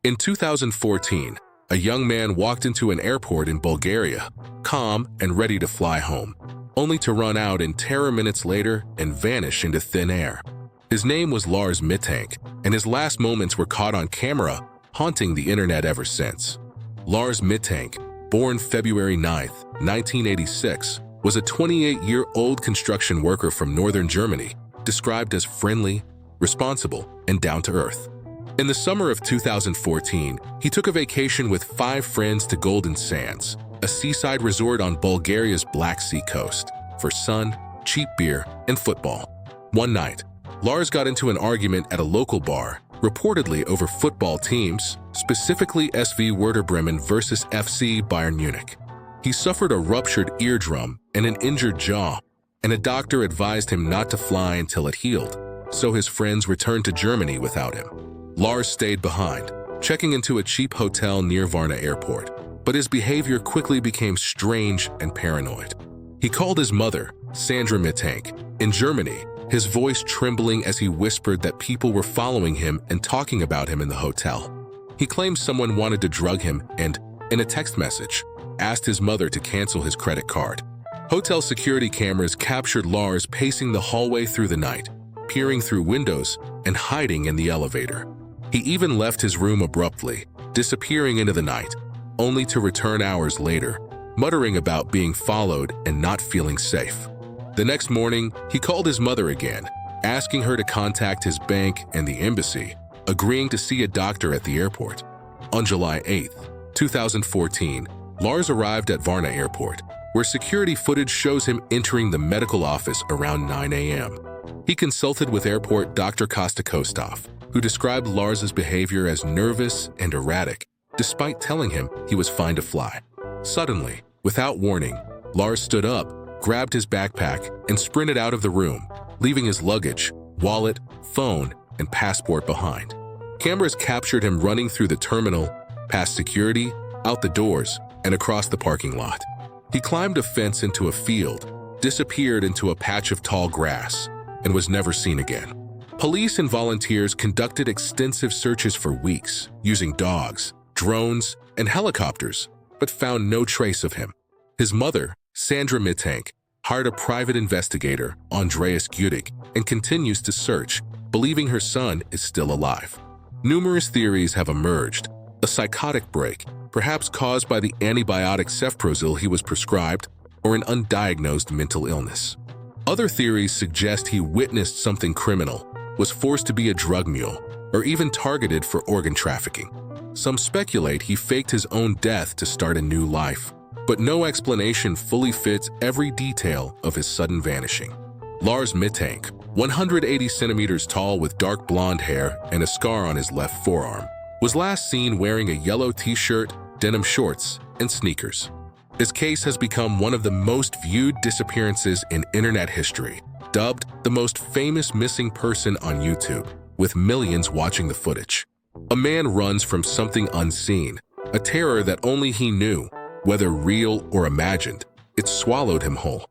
In 2014, a young man walked into an airport in Bulgaria, calm and ready to fly home, only to run out in terror minutes later and vanish into thin air. His name was Lars Mittank, and his last moments were caught on camera, haunting the internet ever since. Lars Mittank, born February 9, 1986, was a 28-year-old construction worker from northern Germany, described as friendly, responsible, and down-to-earth. In the summer of 2014, he took a vacation with 5 friends to Golden Sands, a seaside resort on Bulgaria's Black Sea coast, for sun, cheap beer, and football. One night, Lars got into an argument at a local bar, reportedly over football teams, specifically SV Werder Bremen versus FC Bayern Munich. He suffered a ruptured eardrum and an injured jaw, and a doctor advised him not to fly until it healed, so his friends returned to Germany without him. Lars stayed behind, checking into a cheap hotel near Varna airport, but his behavior quickly became strange and paranoid. He called his mother, Sandra Mittank, in Germany, his voice trembling as he whispered that people were following him and talking about him in the hotel. He claimed someone wanted to drug him and, in a text message, asked his mother to cancel his credit card. Hotel security cameras captured Lars pacing the hallway through the night, peering through windows and hiding in the elevator. He even left his room abruptly, disappearing into the night, only to return hours later, muttering about being followed and not feeling safe. The next morning, he called his mother again, asking her to contact his bank and the embassy, agreeing to see a doctor at the airport. On July 8, 2014, Lars arrived at Varna airport, where security footage shows him entering the medical office around 9 a.m. He consulted with airport Dr. Kostov, who described Lars's behavior as nervous and erratic, despite telling him he was fine to fly. Suddenly, without warning, Lars stood up, grabbed his backpack, and sprinted out of the room, leaving his luggage, wallet, phone, and passport behind. Cameras captured him running through the terminal, past security, out the doors, and across the parking lot. He climbed a fence into a field, disappeared into a patch of tall grass, and was never seen again. Police and volunteers conducted extensive searches for weeks, using dogs, drones, and helicopters, but found no trace of him. His mother, Sandra Mittank, hired a private investigator, Andreas Gudik, and continues to search, believing her son is still alive. Numerous theories have emerged: a psychotic break, perhaps caused by the antibiotic cefprozil he was prescribed, or an undiagnosed mental illness. Other theories suggest he witnessed something criminal, was forced to be a drug mule, or even targeted for organ trafficking. Some speculate he faked his own death to start a new life, but no explanation fully fits every detail of his sudden vanishing. Lars Mittank, 180 centimeters tall with dark blonde hair and a scar on his left forearm, was last seen wearing a yellow t-shirt, denim shorts, and sneakers. His case has become one of the most viewed disappearances in internet history, dubbed the most famous missing person on YouTube, with millions watching the footage. A man runs from something unseen, a terror that only he knew, whether real or imagined. It swallowed him whole.